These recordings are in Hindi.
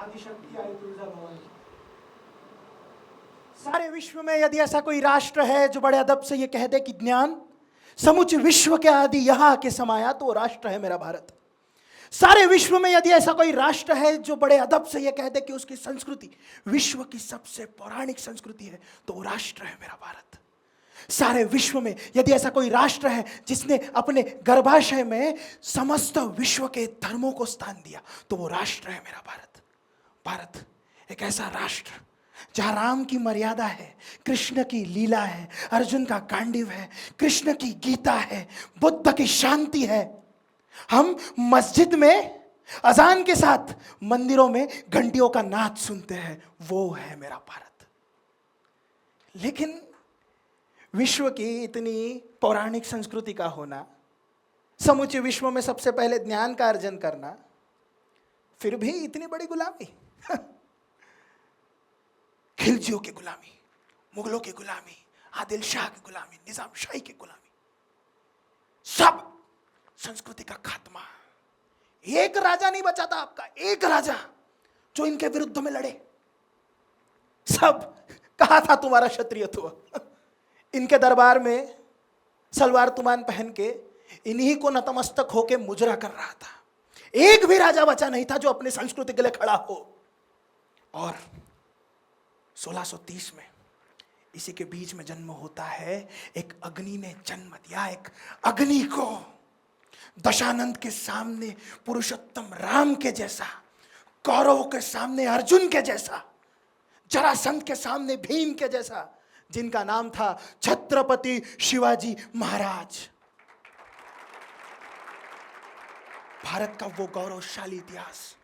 आदिशक्ति आई तुलजा भवानी। सारे विश्व में यदि ऐसा कोई राष्ट्र है जो बड़े अदब से ये कह दे कि ज्ञान समुच विश्व के आदि यहां आके समाया, तो वो राष्ट्र है मेरा भारत। सारे विश्व में यदि ऐसा कोई राष्ट्र है जो बड़े अदब से यह कह दे कि उसकी संस्कृति विश्व की सबसे पौराणिक संस्कृति है, तो वो राष्ट्र है मेरा भारत। सारे विश्व में यदि ऐसा कोई राष्ट्र है जिसने अपने गर्भाशय में समस्त विश्व के धर्मों को स्थान दिया, तो वो राष्ट्र है मेरा भारत। भारत एक ऐसा राष्ट्र जहां राम की मर्यादा है, कृष्ण की लीला है, अर्जुन का गांडीव है, कृष्ण की गीता है, बुद्ध की शांति है। हम मस्जिद में अजान के साथ मंदिरों में घंटियों का नाद सुनते हैं, वो है मेरा भारत। लेकिन विश्व की इतनी पौराणिक संस्कृति का होना, समूचे विश्व में सबसे पहले ज्ञान का अर्जन करना, फिर भी इतनी बड़ी गुलामी खिलजियों की गुलामी, मुगलों की गुलामी, आदिल शाह की गुलामी, निजाम शाही की गुलामी, सब संस्कृति का खात्मा। एक राजा नहीं बचा था आपका, एक राजा जो इनके विरुद्ध में लड़े। सब कहा था तुम्हारा क्षत्रियत्व। इनके दरबार में सलवार तुमान पहन के इन्हीं को नतमस्तक होके मुजरा कर रहा था। एक भी राजा बचा नहीं था जो अपनी संस्कृति के लिए खड़ा हो। और 1630 में इसी के बीच में जन्म होता है। एक अग्नि ने जन्म दिया, एक अग्नि को दशानंद के सामने पुरुषोत्तम राम के जैसा, कौरवों के सामने अर्जुन के जैसा, जरासंध के सामने भीम के जैसा, जिनका नाम था छत्रपति शिवाजी महाराज। भारत का वो गौरवशाली इतिहास।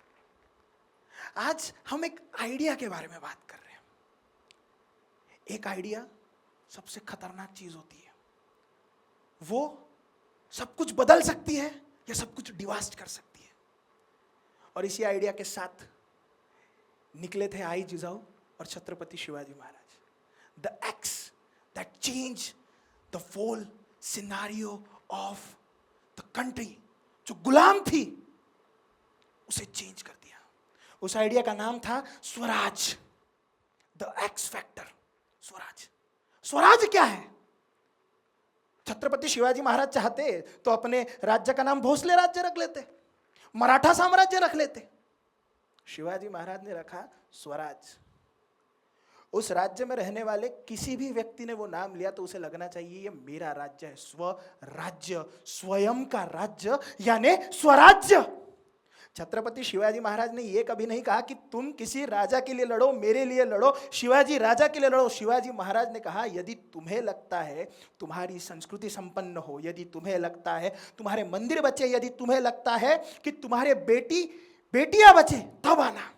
आज हम एक आइडिया के बारे में बात कर रहे हैं। एक आइडिया सबसे खतरनाक चीज होती है। वो सब कुछ बदल सकती है या सब कुछ डिवास्ट कर सकती है। और इसी आइडिया के साथ निकले थे आई जिजाऊ और Chhatrapati Shivaji Maharaj. The acts that change the whole scenario of the country. जो गुलाम थी उसे चेंज कर दिया। उस आइडिया का नाम था Swaraj. The x factor, Swaraj. Swaraj क्या है? छत्रपति शिवाजी महाराज चाहते तो अपने राज्य का नाम भोसले राज्य रख लेते, मराठा साम्राज्य रख लेते। शिवाजी महाराज ने रखा स्वराज। उस राज्य में रहने वाले किसी भी व्यक्ति ने वो नाम लिया तो उसे लगना चाहिए ये मेरा राज्य है। स्वराज्य, स्वयं का राज्य, यानी स्वराज्य। छत्रपति शिवाजी महाराज ने यह कभी नहीं कहा कि तुम किसी राजा के लिए लड़ो, मेरे लिए लड़ो, शिवाजी राजा के लिए लड़ो। शिवाजी महाराज ने कहा यदि तुम्हें लगता है तुम्हारी संस्कृति संपन्न हो, यदि तुम्हें लगता है तुम्हारे मंदिर बचे, यदि तुम्हें लगता है कि तुम्हारे बेटियां बचे, तब आना।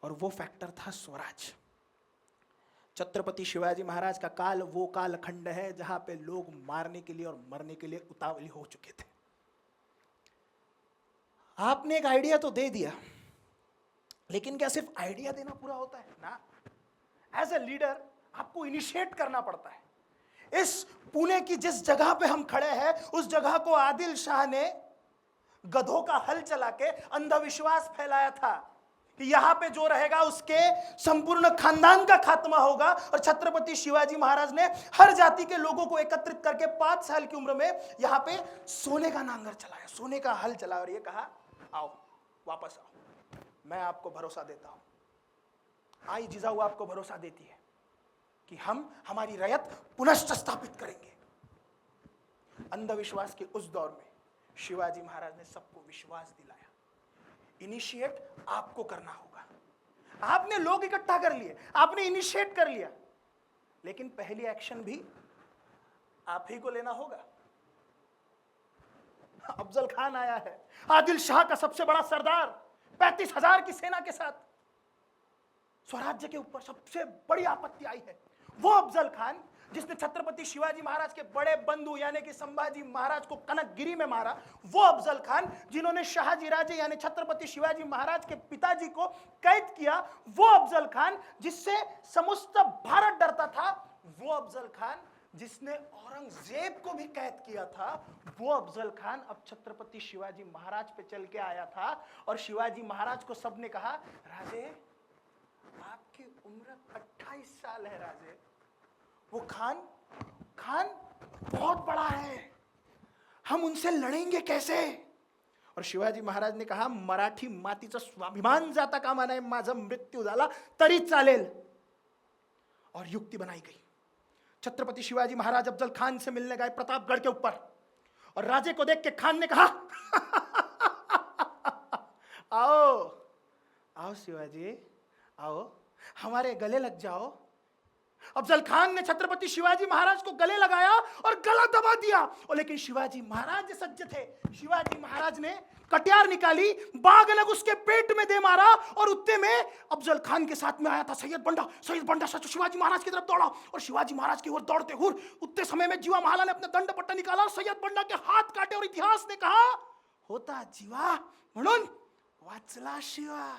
और वो फैक्टर था स्वराज। छत्रपति शिवाजी महाराज का काल वो कालखंड है जहां पे लोग मारने के लिए और मरने के लिए उतावली हो चुके थे। आपने एक आइडिया तो दे दिया, लेकिन क्या सिर्फ आइडिया देना पूरा होता है? ना। एज ए लीडर आपको इनिशिएट करना पड़ता है। इस पुणे की जिस जगह पे हम खड़े हैं, उस जगह को आदिल शाह ने गधों का हल चला के अंधविश्वास फैलाया था कि यहां पे जो रहेगा उसके संपूर्ण खानदान का खात्मा होगा। और छत्रपति शिवाजी महाराज ने हर जाति के लोगों को एकत्रित करके 5 साल की उम्र में यहां पे सोने का नांगर चलाया, सोने का हल चलाया और ये कहा आओ, वापस आओ, मैं आपको भरोसा देता हूं। आई जिजाऊ आपको भरोसा देती है कि हम हमारी रयत पुनश्च स्थापित करेंगे। अंधविश्वास के उस दौर में शिवाजी महाराज ने सबको विश्वास दिलाया। इनिशिएट आपको करना होगा। आपने लोग इकट्ठा कर लिए, आपने इनिशिएट कर लिया, लेकिन पहली एक्शन भी आप ही को लेना होगा। अफजल खान आया है, आदिल शाह का सबसे बड़ा सरदार, 35,000 की सेना के साथ। स्वराज्य के ऊपर सबसे बड़ी आपत्ति आई है। वो अफजल खान जिसने छत्रपति शिवाजी महाराज के बड़े बंधु यानी कि संभाजी महाराज को कनकगिरी में मारा, वो अफजल खान जिन्होंने शाहजी राजे यानी छत्रपति शिवाजी महाराज के पिताजी को कैद किया, वो अफजल खान जिससे समस्त भारत डरता था, वो अफजल खान जिसने औरंगजेब को भी कैद किया था, वो अफजल खान अब छत्रपति शिवाजी महाराज पे चल के आया था। और शिवाजी महाराज को सबने कहा, राजे आपकी उम्र 28 साल है राजे। वो खान बहुत बड़ा है, हम उनसे लढेंगे कैसे? और शिवाजी महाराज ने कहा, मराठी मातीचं स्वाभिमान जाता कामा नये, माझा मृत्यू झाला तरी चालेल। और युक्ति बनाई गई। छत्रपति शिवाजी महाराज अफजल खान से मिलने गए प्रतापगढ़ के ऊपर, और राजे को देख के खान ने कहा, आओ आओ शिवाजी, आओ हमारे गले लग जाओ। अफजल खान ने छत्रपति शिवाजी महाराज को गले लगाया और गला दबा दिया। और लेकिन शिवाजी महाराज सज्ज थे। शिवाजी महाराज ने कटियार निकाली, बाघ लग उसके पेट में दे मारा, और उत्ते में अफजल खान के साथ में आया था सैयद बंडा शिवाजी महाराज की तरफ दौड़ा, और शिवाजी महाराज की ओर दौड़ते हुए उतने समय में जीवा महाला ने अपना दंड पट्टा निकाला, सैयद बंडा के हाथ काटे, और इतिहास ने कहा, होता जीवा म्हणून वाचला शिवा।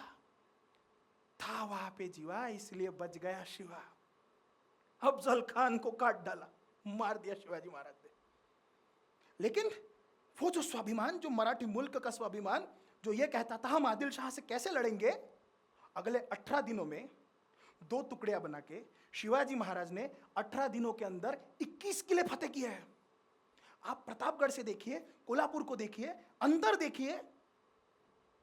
था वहां पे जीवा, इसलिए बच गया शिवा। अफजल खान को काट डाला, मार दिया शिवाजी महाराज ने। लेकिन वो जो स्वाभिमान, जो मराठी मुल्क का स्वाभिमान, जो ये कहता था हम आदिल शाह से कैसे लड़ेंगे, अगले 18 दिनों में 2 टुकड़ियां बना के शिवाजी महाराज ने 18 दिनों के अंदर 21 किले फतेह किए हैं। आप प्रतापगढ़ से देखिए, कोल्हापुर को देखिए, अंदर देखिए,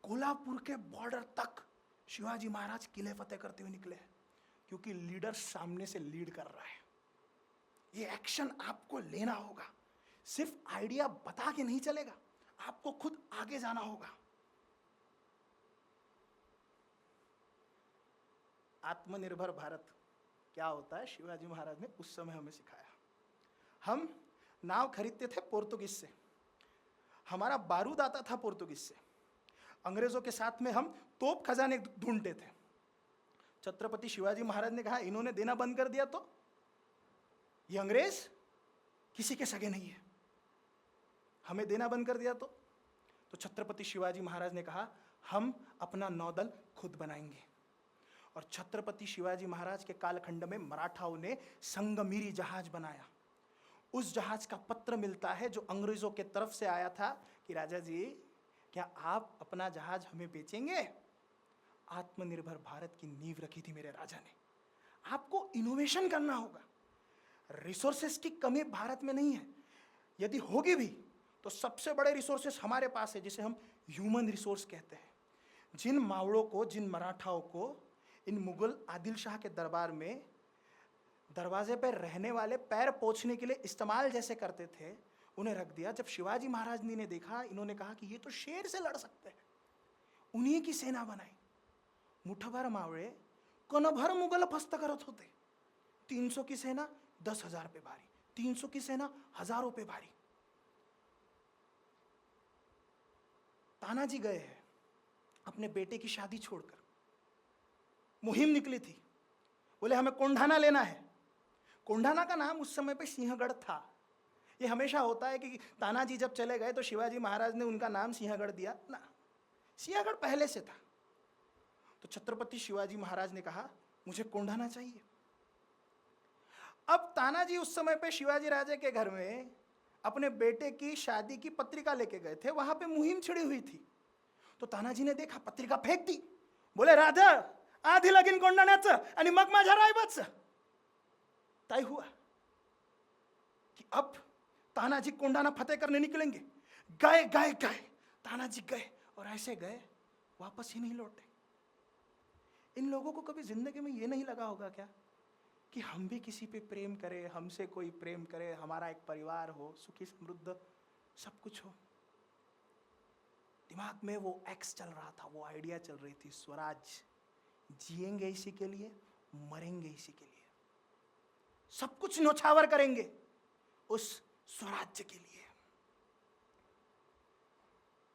कोल्हापुर के बॉर्डर तक शिवाजी महाराज किले फतेह करते हुए निकले हैं, क्योंकि लीडर सामने से लीड कर रहा है। ये एक्शन आपको लेना होगा, सिर्फ आइडिया बता के नहीं चलेगा, आपको खुद आगे जाना होगा। आत्मनिर्भर भारत क्या होता है, शिवाजी महाराज ने उस समय हमें सिखाया। हम नाव खरीदते थे पोर्तुगीज से, हमारा बारूद आता था पोर्तुगीज से, अंग्रेजों के साथ में हम तोप खजाने ढूंढते थे। छत्रपति शिवाजी महाराज ने कहा, इन्होंने देना बंद कर दिया तो ये अंग्रेज किसी के सगे नहीं है, हमें देना बंद कर दिया तो छत्रपति शिवाजी महाराज ने कहा, हम अपना नौदल खुद बनाएंगे। और छत्रपति शिवाजी महाराज के कालखंड में मराठाओं ने संगमीरी जहाज बनाया। उस जहाज का पत्र मिलता है जो अंग्रेजों के तरफ से आया था कि राजा जी, क्या आप अपना जहाज हमें बेचेंगे? आत्मनिर्भर भारत की नींव रखी थी मेरे राजा ने। आपको इनोवेशन करना होगा। रिसोर्सेस की कमी भारत में नहीं है, यदि होगी भी तो सबसे बड़े रिसोर्सेस हमारे पास है, जिसे हम ह्यूमन रिसोर्स कहते हैं। जिन मावड़ों को, जिन मराठाओं को इन मुगल आदिल शाह के दरबार में दरवाजे पर रहने वाले पैर पोंछने के लिए इस्तेमाल जैसे करते थे, उन्हें रख दिया। जब शिवाजी महाराज ने देखा, इन्होंने कहा कि ये तो शेर से लड़ सकते हैं, उन्हीं की सेना बनाई। मुठभर मावळे कणभर मुगल फस्त करत होते। 300 की सेना 10,000 पे भारी, 300 की सेना हजारों पे भारी। तानाजी गए हैं अपने बेटे की शादी छोड़कर, मुहिम निकली थी, बोले हमें कोंढाना लेना है। कोंढाना का नाम उस समय पे सिंहगढ़ था। ये हमेशा होता है कि तानाजी जब चले गए तो शिवाजी महाराज ने उनका नाम सिंहगढ़ दिया ना, सिंहगढ़ पहले से था। तो छत्रपति शिवाजी महाराज ने कहा, मुझे कोंढाना चाहिए। अब तानाजी उस समय पे शिवाजी राजे के घर में अपने बेटे की शादी की पत्रिका लेके गए थे, वहां पे मुहिम छिड़ी हुई थी। तो तानाजी ने देखा, पत्रिका फेक दी, बोले राधा आधी लगीन कोंढाण्याचं आणि मग माझ्या रायबाचं। तय हुआ कि अब तानाजी कोंढाना फतेह करने निकलेंगे। गए गए गए तानाजी गए, और ऐसे गए वापस ही नहीं लौटे। इन लोगों को कभी जिंदगी में ये नहीं लगा होगा क्या कि हम भी किसी पे प्रेम करें, हमसे कोई प्रेम करे, हमारा एक परिवार हो, सुखी समृद्ध सब कुछ हो। दिमाग में वो एक्स चल रहा था, वो आइडिया चल रही थी, स्वराज। जिएंगे इसी के लिए, मरेंगे इसी के लिए, सब कुछ न्योछावर करेंगे उस स्वराज्य के लिए।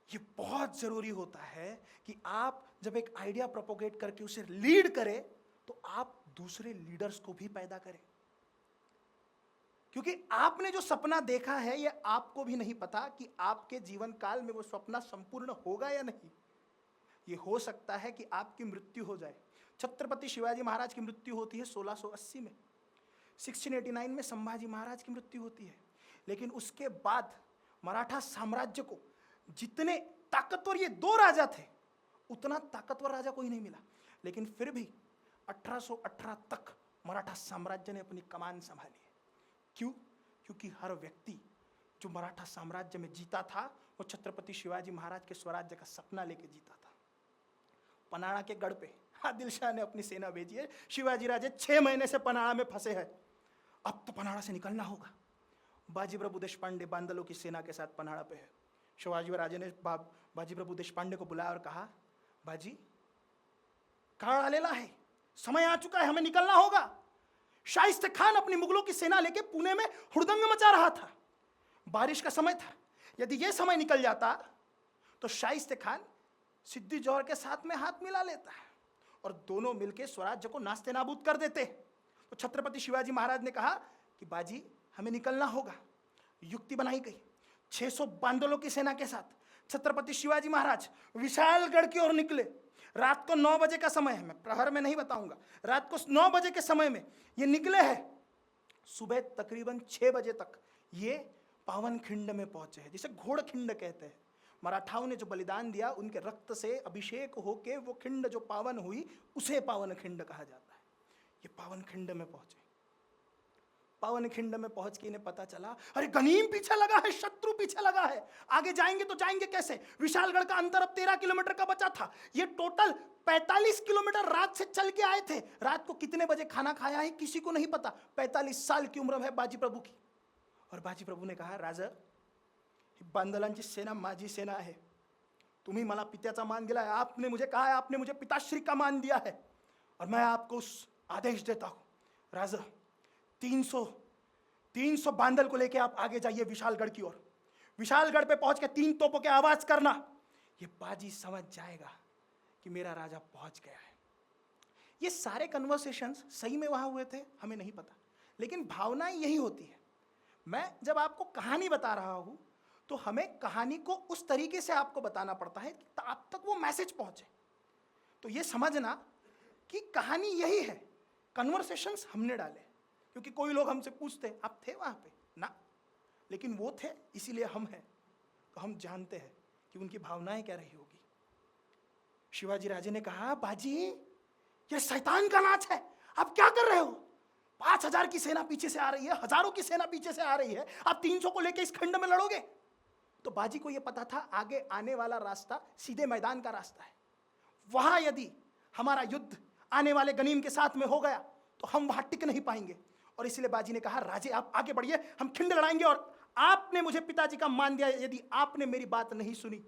ये बहुत जरूरी होता है कि आप जब एक आइडिया प्रोपोगेट करके उसे लीड करें तो आप दूसरे लीडर्स को भी पैदा करें, क्योंकि आपने जो सपना देखा है ये आपको भी नहीं पता कि आपके जीवन काल में वो सपना संपूर्ण होगा या नहीं। ये हो सकता है कि आपकी मृत्यु हो जाए। छत्रपति शिवाजी महाराज की मृत्यु होती है 1680 में। 1689 में संभाजी महाराज की मृत्यु होती है, लेकिन उसके बाद मराठा साम्राज्य को जितने ताकतवर ये दो राजा थे, उतना ताकतवर राजा कोई नहीं मिला। लेकिन फिर भी 1818 तक मराठा साम्राज्य ने अपनी कमान संभाली है। क्यों? क्योंकि हर व्यक्ति जो मराठा साम्राज्य में जीता था वो छत्रपति शिवाजी महाराज के स्वराज्य का सपना लेके जीता था। पनाड़ा के गढ़ पे आदिल शाह ने अपनी सेना भेजी है। शिवाजी राजे 6 महीने से पनाड़ा में फंसे हैं, अब तो पनाड़ा से निकलना होगा। बाजी प्रभु देशपांडे बांदलों की सेना के साथ पनाड़ा पे है। शिवाजी राजे ने बाजी प्रभु देशपांडे को बुलाया और कहा, बाजी काल आलेला है, समय आ चुका है, हमें निकलना होगा। शाइस्ते खान अपनी मुगलों की सेना लेके पुणे में हुड़दंग मचा रहा था। बारिश का समय था, यदि यह समय निकल जाता तो शाइस्ते खान सिद्दी जोहर के साथ में हाथ मिला लेता है और दोनों मिलकर स्वराज्य को नास्ते नाबूद कर देते। तो छत्रपति शिवाजी महाराज ने कहा कि बाजी हमें निकलना होगा। युक्ति बनाई गई। 600 बांदलों की सेना के साथ छत्रपति शिवाजी महाराज विशालगढ़ की ओर निकले। रात को 9 बजे का समय है, मैं प्रहर में नहीं बताऊंगा, रात को 9 बजे के समय में ये निकले हैं। सुबह तकरीबन 6 बजे तक ये पावन खिंड में पहुंचे हैं, जिसे घोड़ खिंड कहते हैं। मराठाओं ने जो बलिदान दिया, उनके रक्त से अभिषेक होके वो खिंड जो पावन हुई, उसे पावन खिंड कहा जाता है। ये पावन खिंड में पहुंचे। पावन खिंड में पहुंच के इन्हें पता चला, अरे गनीम पीछे लगा है, शत्रु पीछे लगा है, आगे जाएंगे तो जाएंगे कैसे? विशालगढ़ का अंतर अब 13 किलोमीटर का बचा था। ये टोटल 45 किलोमीटर रात से चल के आए थे। रात को कितने बजे खाना खाया है किसी को नहीं पता। 45 साल की उम्र है बाजी प्रभु की। और बाजी प्रभु ने कहा, राजा बांदलांची सेना माझी सेना आहे, तुम्ही मला पित्याचा मान दिला है, आपने मुझे कहा है, आपने मुझे पिताश्री का मान दिया है और मैं आपको उस आदेश देता हूं, राजा 300 बांदल को लेके आप आगे जाइए विशालगढ़ की ओर। विशालगढ़ पे पहुंच के 3 तोपों के आवाज करना। ये बाजी समझ जाएगा कि मेरा राजा पहुंच गया है। ये सारे कन्वर्सेशंस सही में वहां हुए थे हमें नहीं पता, लेकिन भावनाएं यही होती है। मैं जब आपको कहानी बता रहा हूं तो हमें कहानी को उस तरीके से आपको बताना पड़ता है कि आप तक वो मैसेज पहुंचे। तो ये समझना कि कहानी यही है, कन्वर्सेशंस हमने डाले। क्योंकि कोई लोग हमसे पूछते, आप थे वहां पे ना, लेकिन वो थे इसीलिए हम हैं, तो हम जानते हैं कि उनकी भावनाएं क्या रही होगी। शिवाजी राजे ने कहा, बाजी ये शैतान का नाच है, आप क्या कर रहे हो? 5000 की सेना पीछे से आ रही है, हजारों की सेना पीछे से आ रही है, आप 300 को लेकर इस खंड में लड़ोगे? तो बाजी को यह पता था आगे आने वाला रास्ता सीधे मैदान का रास्ता है। वहां यदि हमारा युद्ध आने वाले गनीम के साथ में हो गया तो हम वहां टिक नहीं पाएंगे। और इसलिए बाजी ने कहा, राजे आप आगे बढ़िए, हम खिंड लड़ाएंगे। और आपने मुझे पिताजी का मान दिया, यदि आपने मेरी बात नहीं सुनी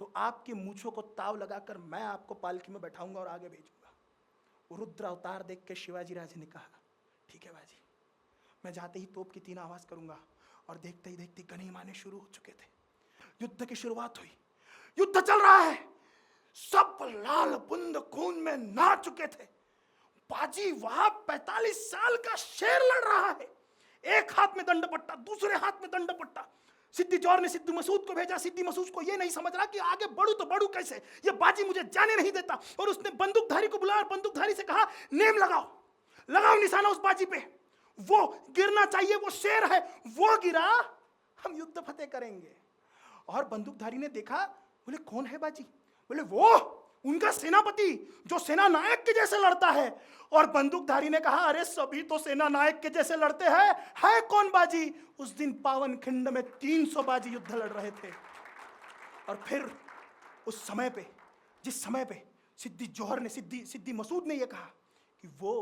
तो आपके मूंछों को ताव लगाकर मैं आपको पालकी में बैठाऊंगा और आगे भेजूंगा। रुद्र अवतार देख के शिवाजी राजे ने कहा, ठीक है बाजी, मैं जाते ही तोप की 3 आवाज करूंगा। और देखते ही देखते गनीम आने शुरू हो चुके थे। युद्ध की शुरुआत हुई, युद्ध चल रहा है, सब लाल बुंद खून में नहा चुके थे। बाजी वहां 45 साल का शेर लड़ रहा है, एक हाथ में दंडपट्टा, दूसरे हाथ में दंडपट्टा। सिद्दी जोहर ने सिद्दी मसूद को भेजा। सिद्दी मसूद को यह नहीं समझ रहा कि आगे बढ़ू तो बढ़ू कैसे, ये बाजी मुझे जाने नहीं देता। और उसने बंदूकधारी को बुलाया और बंदूकधारी से कहा, नेम लगाओ, लगाओ निशाना उस बाजी पे, वो गिरना चाहिए, वो शेर है, वो गिरा, हम युद्ध फतेह करेंगे। और बंदूकधारी ने देखा, बोले कौन है बाजी? बोले वो उनका सेनापति जो सेना नायक के जैसे लड़ता है। और बंदूकधारी ने कहा, अरे सभी तो सेना नायक के जैसे लड़ते हैं, है कौन बाजी? उस दिन पावन खिंड में 300 बाजी युद्ध लड़ रहे थे। और फिर उस समय पे, जिस समय पे सिद्दी जोहर ने, सिद्दी मसूद ने यह कहा कि वो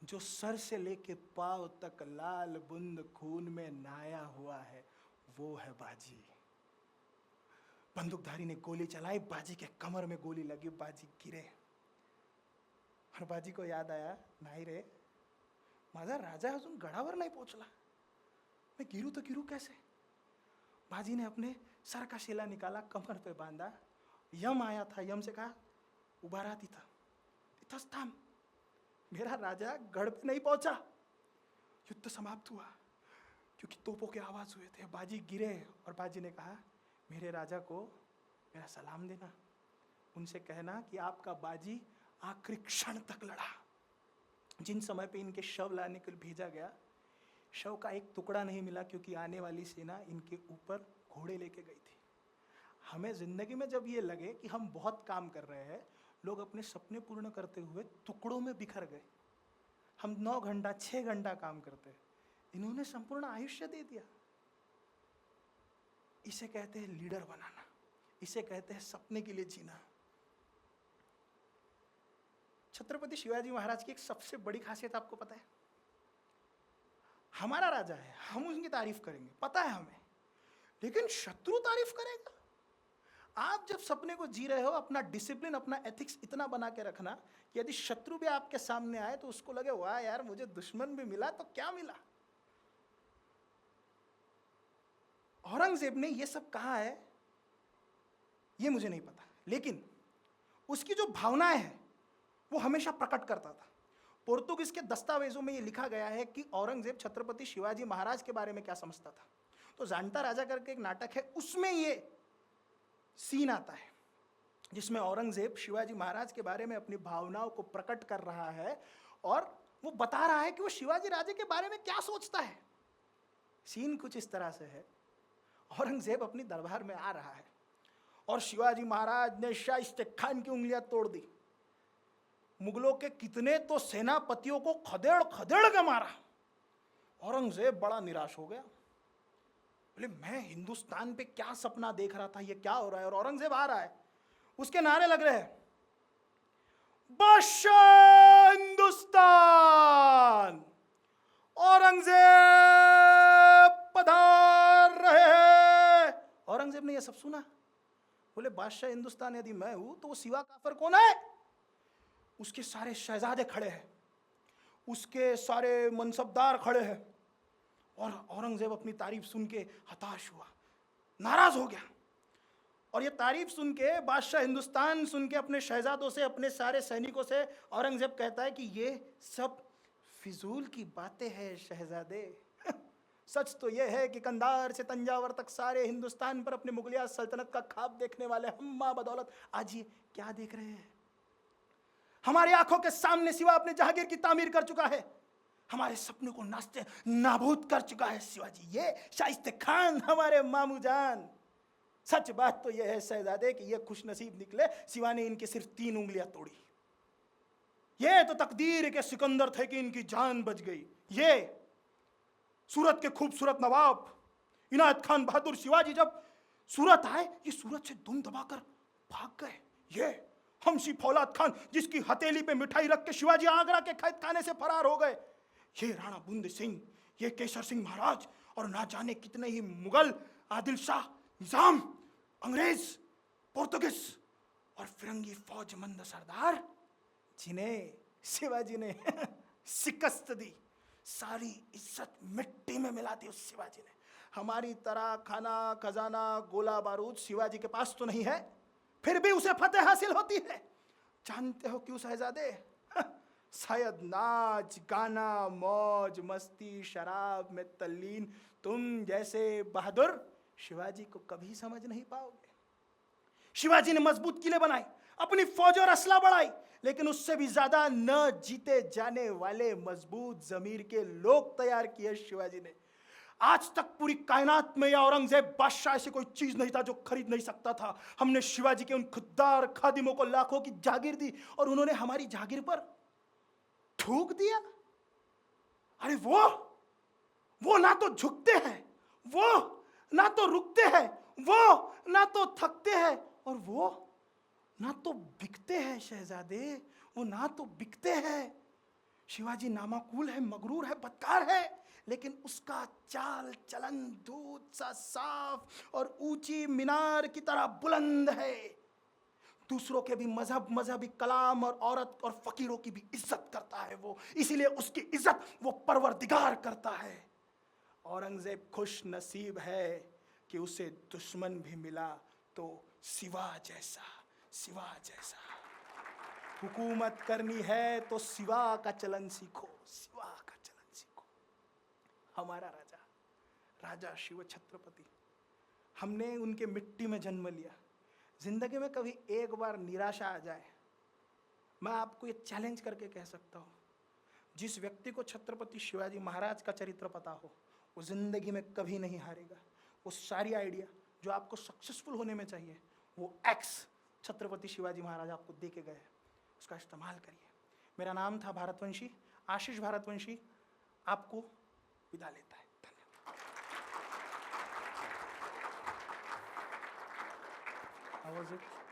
जो सर से लेके पांव तक लाल बुंद खून में नहाया हुआ है, वो है बाजी। बंदूकधारी ने गोली चलाई, बाजी के कमर में गोली लगी, बाजी गिरे। और बाजी को याद आया, नाही रे, माझा राजा अजून गडावर नाही पोहोचला, मैं गिरू तो गिरू कैसे? बाजी ने अपने सर का शेला निकाला, कमर पे बांधा। यम आया था, यम से कहा, उभा रहा तिथंच थांब, मेरा राजा गढ़ पे नहीं पहुंचा। युद्ध समाप्त हुआ क्योंकि तोपों के आवाज हुए थे। बाजी गिरे और बाजी ने कहा, मेरे राजा को मेरा सलाम देना, उनसे कहना कि आपका बाजी आखिरी क्षण तक लड़ा। जिन समय पे इनके शव लाने के लिए भेजा गया, शव का एक टुकड़ा नहीं मिला क्योंकि आने वाली सेना इनके ऊपर घोड़े लेके गई थी। हमें जिंदगी में जब ये लगे कि हम बहुत काम कर रहे हैं, लोग अपने सपने पूर्ण करते हुए टुकड़ों में बिखर गए। हम 9 घंटा 6 घंटा काम करते हैं, इन्होंने संपूर्ण आयुष्य दे दिया। इसे कहते हैं लीडर बनाना, इसे कहते हैं सपने के लिए जीना। छत्रपति शिवाजी महाराज की एक सबसे बड़ी खासियत आपको पता है? हमारा राजा है, हम उनकी तारीफ करेंगे, पता है हमें, लेकिन शत्रु तारीफ करेगा? आप जब सपने को जी रहे हो, अपना डिसिप्लिन, अपना एथिक्स इतना बना के रखना कि यदि शत्रु भी आपके सामने आए तो उसको लगे वाह यार, मुझे दुश्मन भी मिला तो क्या मिला। औरंगजेब ने ये सब कहा है, ये मुझे नहीं पता, लेकिन उसकी जो भावनाएं हैं वो हमेशा प्रकट करता था। पोर्तुगीज के दस्तावेजों में ये लिखा गया है कि औरंगजेब छत्रपति शिवाजी महाराज के बारे में क्या समझता था। तो जानता राजा करके एक नाटक है, उसमें ये सीन आता है जिसमें औरंगजेब शिवाजी महाराज के बारे में अपनी भावनाओं को प्रकट कर रहा है और वो बता रहा है कि वो शिवाजी राजे के बारे में क्या सोचता है। सीन कुछ इस तरह से है, औरंगजेब अपनी दरबार में आ रहा है और शिवाजी महाराज ने शाइस्ते खान की उंगलियां तोड़ दी। मुगलों के कितने तो सेनापतियों को खदेड़ खदेड़ के मारा। औरंगजेब बड़ा निराश हो गया, बोले मैं हिंदुस्तान पे क्या सपना देख रहा था, ये क्या हो रहा है। और औरंगजेब आ रहा है, उसके नारे लग रहे हैं, बादशाह हिंदुस्तान, औरंगजेब पधार रहे हैं। औरंगजेब ने यह सब सुना, बोले बादशाह हिंदुस्तान यदि मैं हूं तो वो सिवा काफर कौन है। उसके सारे शहजादे खड़े हैं, उसके सारे मनसबदार खड़े हैं और औरंगजेब अपनी तारीफ सुन के हताश हुआ, नाराज हो गया। और ये तारीफ सुन के, बादशाह हिंदुस्तान सुन के अपने शहजादों से, अपने सारे सैनिकों से औरंगजेब कहता है कि ये सब फिजूल की बातें हैं शहजादे। सच तो यह है कि कंधार से तंजावर तक सारे हिंदुस्तान पर अपने मुगलिया सल्तनत का ख्वाब देखने वाले हम बदौलत आज ये क्या देख रहे हैं। हमारी आंखों के सामने सिवा अपने जहांगीर की तामीर कर चुका है, हमारे सपनों को नास्ते नाबूद कर चुका है शिवाजी, ये शाइस्ते खान हमारे मामू जान। सच बात तो यह है शहजादे कि ये खुश नसीब निकले, सिवा ने इनकी सिर्फ 3 उंगलियां तोड़ी। ये तो तकदीर के सिकंदर थे कि इनकी जान बच गई। ये सूरत के खूबसूरत नवाब इनायत खान बहादुर शिवाजी जब सूरत आए, ये सूरत से दुम दबाकर भाग गए। ये हमशी फौलाद खान जिसकी हथेली पे मिठाई रख के शिवाजी आगरा के कैद खाने से फरार हो गए, ये राणा बूंद सिंह, ये केसर सिंह महाराज और ना जाने कितने ही मुगल, आदिल शाह, निजाम, अंग्रेज, पोर्तुगीज और फिरंगी फौजमंद सरदार, जिन्हें शिवाजी ने शिकस्त दी, सारी इज्जत मिट्टी में मिला दी उस शिवाजी ने। हमारी तरह खाना खजाना गोला बारूद शिवाजी के पास तो नहीं है, फिर भी उसे फतेह हासिल होती है। जानते हो क्यों शहजादे? शायद नाच गाना मौज मस्ती शराब में तल्लीन तुम जैसे बहादुर शिवाजी को कभी समझ नहीं पाओगे। शिवाजी ने मजबूत किले बनाए, अपनी फौज और असला बढ़ाई, लेकिन उससे भी ज्यादा न जीते जाने वाले मजबूत जमीर के लोग तैयार किए शिवाजी ने। आज तक पूरी कायनात में या औरंगजेब बादशाह ऐसी कोई चीज नहीं था जो खरीद नहीं सकता था। हमने शिवाजी के उन खुददार खादिमों को लाखों की जागीर दी और उन्होंने हमारी जागीर पर थूक दिया। अरे वो ना तो झुकते हैं, वो ना तो रुकते हैं, वो ना तो थकते हैं और वो ना तो बिकते हैं शहजादे, वो ना तो बिकते हैं। शिवाजी नामाकूल है, मगरूर है, बदकार है, लेकिन उसका चाल चलन दूध सा साफ और ऊंची मीनार की तरह बुलंद है। दूसरों के भी मजहब, मजहबी कलाम और औरत और फकीरों की भी इज्जत करता है वो, इसीलिए उसकी इज्जत वो परवरदिगार करता है। औरंगजेब खुश नसीब है कि उसे दुश्मन भी मिला तो सिवा जैसा। हुकूमत करनी है तो सिवा का चलन सीखो, सिवा का चलन सीखो। हमारा राजा शिव छत्रपति, हमने उनके मिट्टी में जन्म लिया। जिंदगी में कभी एक बार निराशा आ जाए, मैं आपको ये चैलेंज करके कह सकता हूँ, जिस व्यक्ति को छत्रपति शिवाजी महाराज का चरित्र पता हो वो जिंदगी में कभी नहीं हारेगा। वो सारी आइडिया जो आपको सक्सेसफुल होने में चाहिए वो एक्स छत्रपति शिवाजी महाराज आपको दे के गए, उसका इस्तेमाल करिए। मेरा नाम था भारतवंशी, आशीष भारतवंशी आपको विदा लेता है। धन्यवाद।